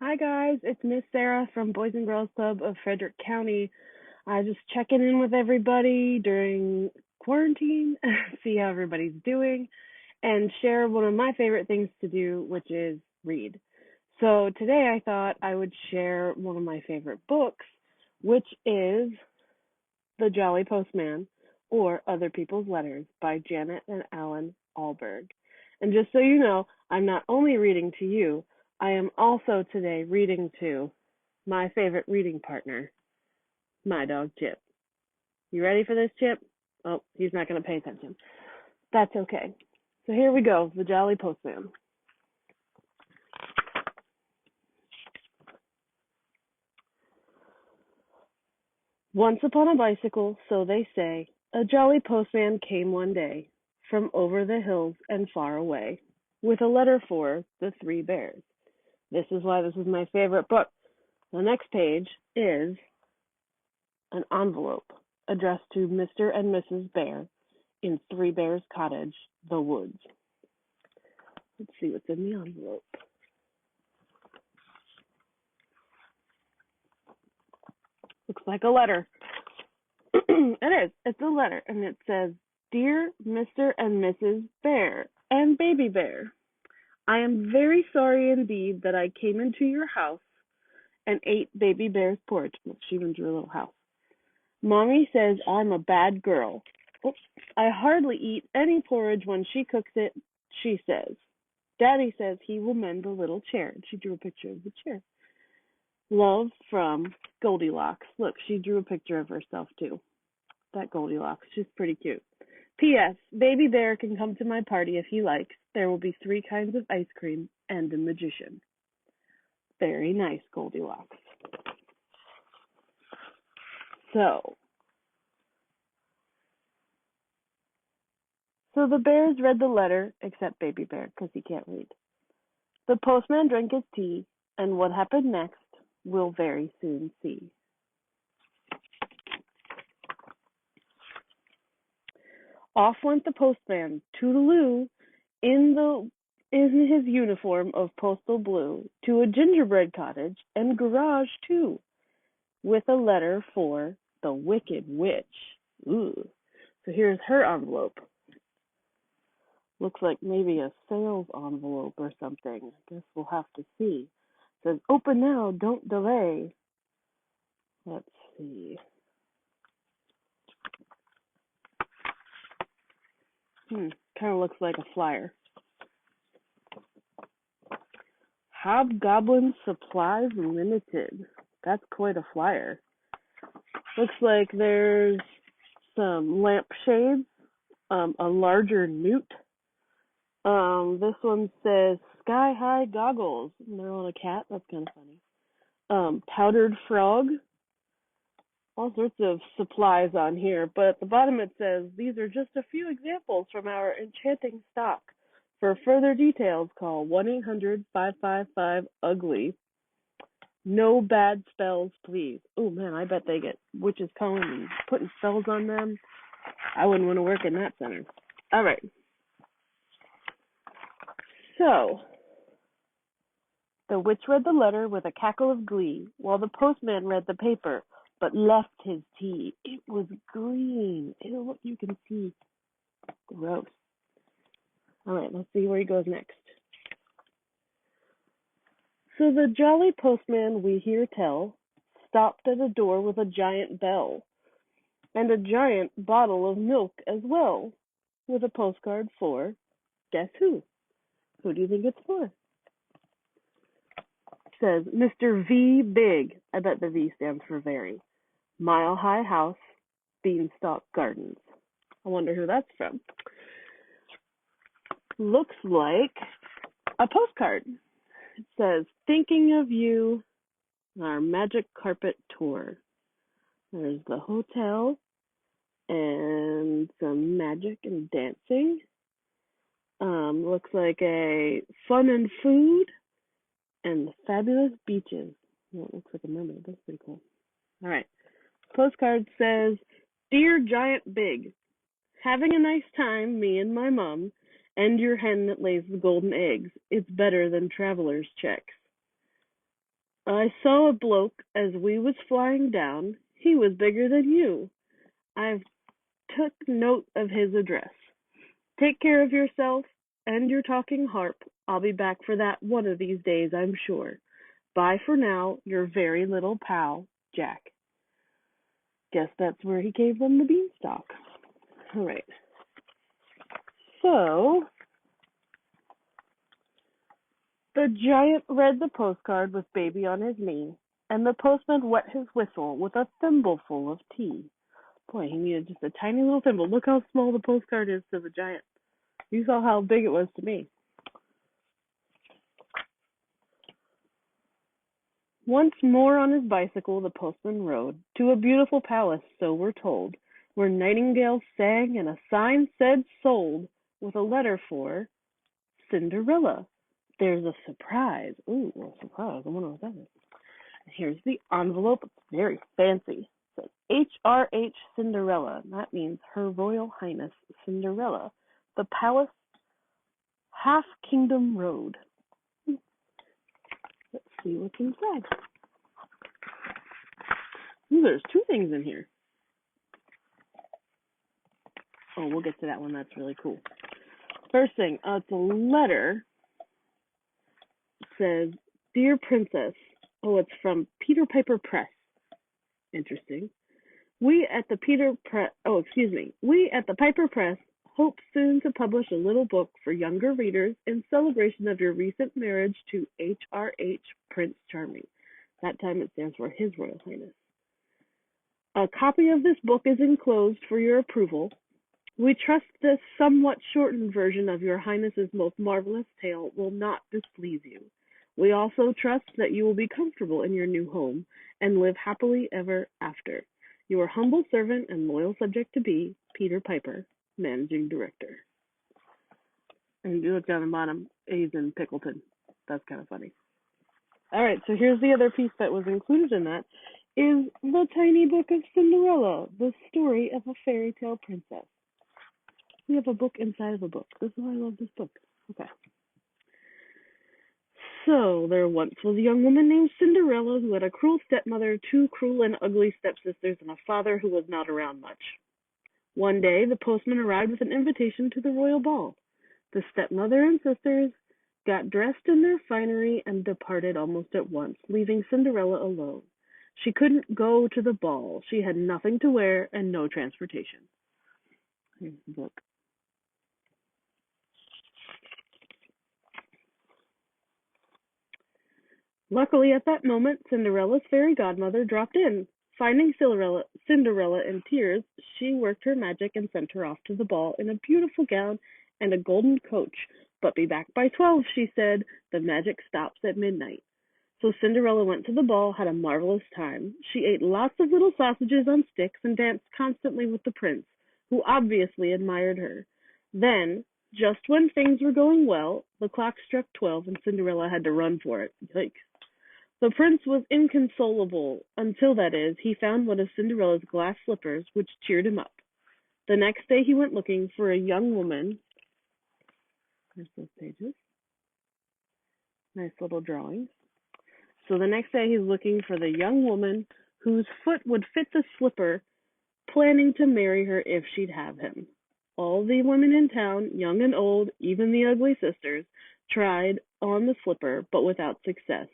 Hi guys, it's Miss Sarah from Boys and Girls Club of Frederick County. I just checking in with everybody during quarantine, see how everybody's doing, and share one of my favorite things to do, which is read. So today I thought I would share one of my favorite books, which is The Jolly Postman or Other People's Letters by Janet and Allan Ahlberg. And just so you know, I'm not only reading to you, I am also today reading to my favorite reading partner, my dog Chip. You ready for this, Chip? Oh, he's not going to pay attention. That's okay. So here we go, The Jolly Postman. Once upon a bicycle, so they say, a jolly postman came one day from over the hills and far away with a letter for the three bears. This is why this is my favorite book. The next page is an envelope addressed to Mr. and Mrs. Bear in Three Bears Cottage, the woods. Let's see what's in the envelope. Looks like a letter. It is. It's a letter, and it says, Dear Mr. and Mrs. Bear and Baby Bear, I am very sorry indeed that I came into your house and ate Baby Bear's porridge. Well, she went to her little house. Mommy says I'm a bad girl. Oops. I hardly eat any porridge when she cooks it, she says. Daddy says he will mend the little chair. And she drew a picture of the chair. Love from Goldilocks. Look, she drew a picture of herself too. That Goldilocks. She's pretty cute. P.S. Baby Bear can come to my party if he likes. There will be 3 kinds of ice cream and a magician. Very nice, Goldilocks. So the bears read the letter, except Baby Bear, because he can't read. The postman drank his tea, and what happened next we'll very soon see. Off went the postman, toodaloo, in his uniform of postal blue, to a gingerbread cottage and garage too, with a letter for the Wicked Witch. Ooh. So here's her envelope. Looks like maybe a sales envelope or something. I guess we'll have to see. It says, open now, don't delay. Let's see. Kind of looks like a flyer. Hobgoblin Supplies Limited. That's quite a flyer. Looks like there's some lampshades, a larger newt. This one says Sky High Goggles. And they're on a cat. That's kind of funny. Powdered frog. All sorts of supplies on here, but at the bottom it says, these are just a few examples from our enchanting stock. For further details, call 1-800-555-UGLY. No bad spells, please. Oh man, I bet they get witches calling and putting spells on them. I wouldn't want to work in that center. All right. So, the witch read the letter with a cackle of glee, while the postman read the paper, but left his tea. It was green. Ew, you can see. Gross. All right, let's see where he goes next. So the jolly postman, we hear tell, stopped at a door with a giant bell, and a giant bottle of milk as well, with a postcard for, guess who? Who do you think it's for? It says, Mr. V. Big. I bet the V stands for very. Mile High House, Beanstalk Gardens. I wonder who that's from. Looks like a postcard. It says, thinking of you, our magic carpet tour. There's the hotel and some magic and dancing. Looks like a fun and food and fabulous beaches. Well, it looks like a mermaid. That's pretty cool. All right. Postcard says, Dear Giant Big, having a nice time, me and my mom, and your hen that lays the golden eggs. It's better than traveler's checks. I saw a bloke as we was flying down. He was bigger than you. I've took note of his address. Take care of yourself and your talking harp. I'll be back for that one of these days, I'm sure. Bye for now, your very little pal, Jack. Guess that's where he gave them the beanstalk. All right. So, the giant read the postcard with baby on his knee, and the postman wet his whistle with a thimbleful of tea. Boy, he needed just a tiny little thimble. Look how small the postcard is to the giant. You saw how big it was to me. Once more on his bicycle, the postman rode to a beautiful palace, so we're told, where nightingales sang and a sign said sold, with a letter for Cinderella. There's a surprise. Ooh, a surprise. I wonder what that is. Here's the envelope. It's very fancy. It says H.R.H. Cinderella. That means Her Royal Highness Cinderella. The Palace, Half Kingdom Road. Let's see what's inside. Ooh, there's two things in here. Oh, we'll get to that one. That's really cool. First thing, it's a letter. It says, Dear Princess. Oh, it's from Peter Piper Press. Interesting. We at the Piper Press hope soon to publish a little book for younger readers in celebration of your recent marriage to H.R.H. Prince Charming. That time it stands for His Royal Highness. A copy of this book is enclosed for your approval. We trust this somewhat shortened version of your Highness's most marvelous tale will not displease you. We also trust that you will be comfortable in your new home and live happily ever after. Your humble servant and loyal subject to be, Peter Piper, Managing Director. And you look down the bottom, A's in Pickleton. That's kind of funny. All right, so here's the other piece that was included in that, is the tiny book of Cinderella, the story of a fairy tale princess. We have a book inside of a book. This is why I love this book. Okay. So, there once was a young woman named Cinderella who had a cruel stepmother, two cruel and ugly stepsisters, and a father who was not around much. One day, the postman arrived with an invitation to the royal ball. The stepmother and sisters got dressed in their finery and departed almost at once, leaving Cinderella alone. She couldn't go to the ball. She had nothing to wear and no transportation. Here's the book. Luckily, at that moment, Cinderella's fairy godmother dropped in. Finding Cinderella in tears, she worked her magic and sent her off to the ball in a beautiful gown and a golden coach. But be back by 12, she said. The magic stops at midnight. So Cinderella went to the ball, had a marvelous time. She ate lots of little sausages on sticks and danced constantly with the prince, who obviously admired her. Then, just when things were going well, the clock struck 12 and Cinderella had to run for it. Yikes. The prince was inconsolable until, that is, he found one of Cinderella's glass slippers, which cheered him up. The next day he went looking for a young woman. There's those pages. Nice little drawings. So the next day he's looking for the young woman whose foot would fit the slipper, planning to marry her if she'd have him. All the women in town, young and old, even the ugly sisters, tried on the slipper, but without success.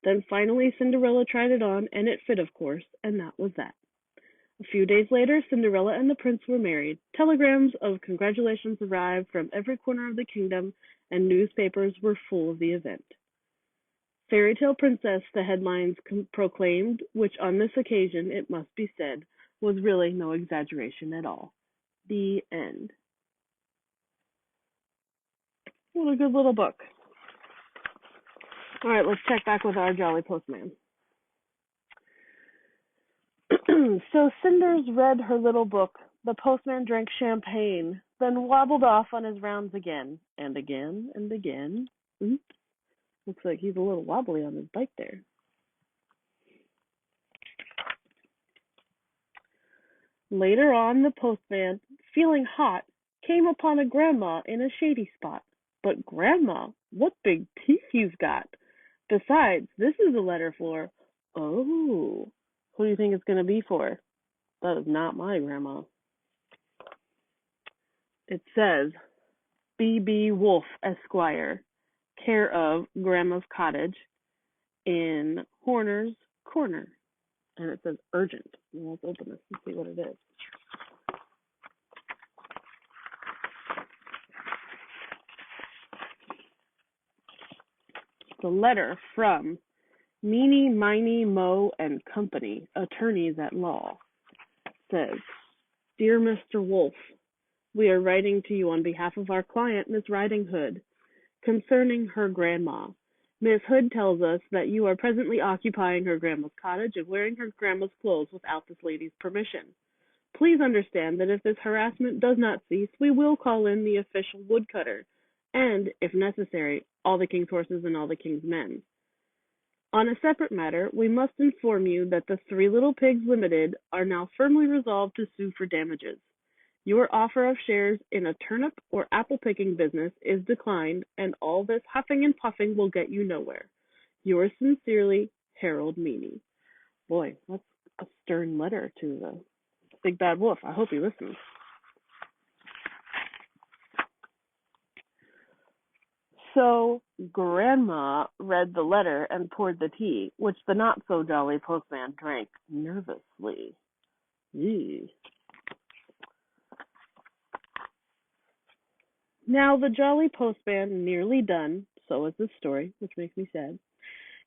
Then finally Cinderella tried it on, and it fit, of course, and that was that. A few days later, Cinderella and the prince were married. Telegrams of congratulations arrived from every corner of the kingdom, and newspapers were full of the event. Fairy Tale Princess, the headlines proclaimed, which on this occasion, it must be said, was really no exaggeration at all. The end. What a good little book. All right, let's check back with our Jolly Postman. So Cinders read her little book. The postman drank champagne, then wobbled off on his rounds again, and again, and again. Oops. Looks like he's a little wobbly on his bike there. Later on, the postman, feeling hot, came upon a grandma in a shady spot. But Grandma, what big teeth you've got! Besides, this is a letter for, oh, who do you think it's going to be for? That is not my grandma. It says, B.B. Wolf, Esquire, care of Grandma's Cottage in Horner's Corner. And it says urgent. Well, let's open this and see what it is. It's a letter from Meeny, Miny, Mo and Company, attorneys at law. It says, Dear Mr. Wolf, we are writing to you on behalf of our client, Miss Riding Hood, concerning her grandma. Miss Hood tells us that you are presently occupying her grandma's cottage and wearing her grandma's clothes without this lady's permission. Please understand that if this harassment does not cease, we will call in the official woodcutter and, if necessary, all the king's horses and all the king's men. On a separate matter, we must inform you that the Three Little Pigs Limited are now firmly resolved to sue for damages. Your offer of shares in a turnip or apple picking business is declined, and all this huffing and puffing will get you nowhere. Yours sincerely, Harold Meany. Boy, that's a stern letter to the big bad wolf. I hope he listens. So Grandma read the letter and poured the tea, which the not-so-jolly postman drank nervously. Eee. Now the jolly postman, nearly done, so is the story, which makes me sad,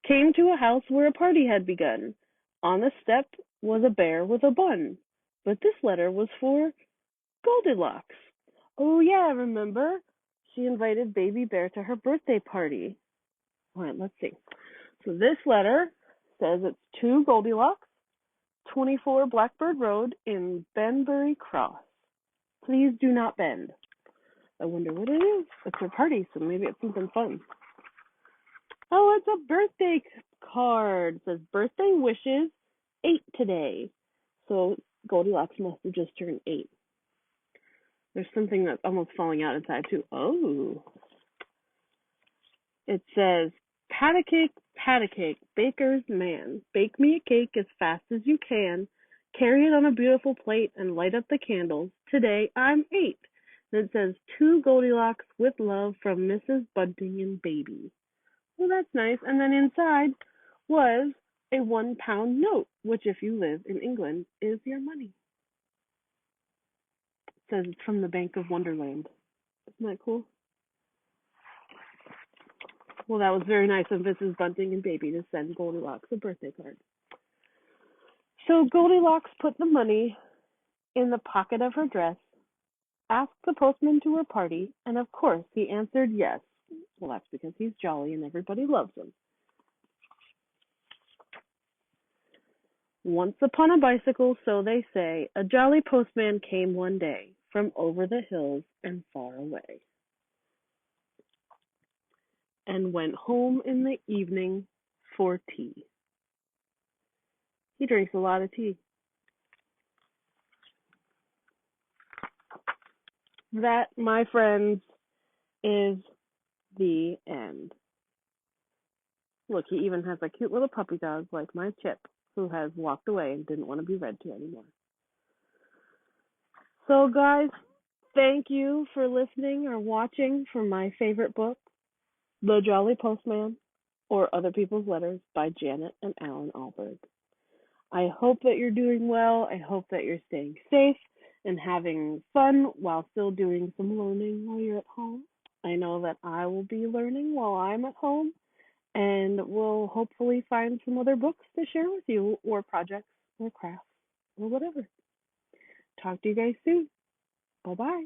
came to a house where a party had begun. On the step was a bear with a bun, but this letter was for Goldilocks. Oh yeah, remember? She invited Baby Bear to her birthday party. All right, let's see. So this letter says it's to Goldilocks, 24 Blackbird Road in Banbury Cross. Please do not bend. I wonder what it is. It's her party, so maybe it's something fun. Oh, it's a birthday card. It says birthday wishes 8 today. So Goldilocks must have just turned 8. There's something that's almost falling out inside too. Oh. It says, pat a cake, baker's man. Bake me a cake as fast as you can. Carry it on a beautiful plate and light up the candles. Today I'm 8. And it says, to Goldilocks with love from Mrs. Bunting and Baby. Well, that's nice. And then inside was a £1 note, which if you live in England is your money. It says it's from the Bank of Wonderland. Isn't that cool? Well, that was very nice of Mrs. Bunting and Baby to send Goldilocks a birthday card. So Goldilocks put the money in the pocket of her dress, asked the postman to her party, and of course he answered yes. Well, that's because he's jolly and everybody loves him. Once upon a bicycle, so they say, a jolly postman came one day from over the hills and far away, and went home in the evening for tea. He drinks a lot of tea. That, my friends, is the end. Look, he even has a cute little puppy dog like my Chip, who has walked away and didn't want to be read to anymore. So, guys, thank you for listening or watching for my favorite book, The Jolly Postman, or Other People's Letters by Janet and Allan Ahlberg. I hope that you're doing well. I hope that you're staying safe and having fun while still doing some learning while you're at home. I know that I will be learning while I'm at home, and we'll hopefully find some other books to share with you, or projects, or crafts, or whatever. Talk to you guys soon. Bye-bye.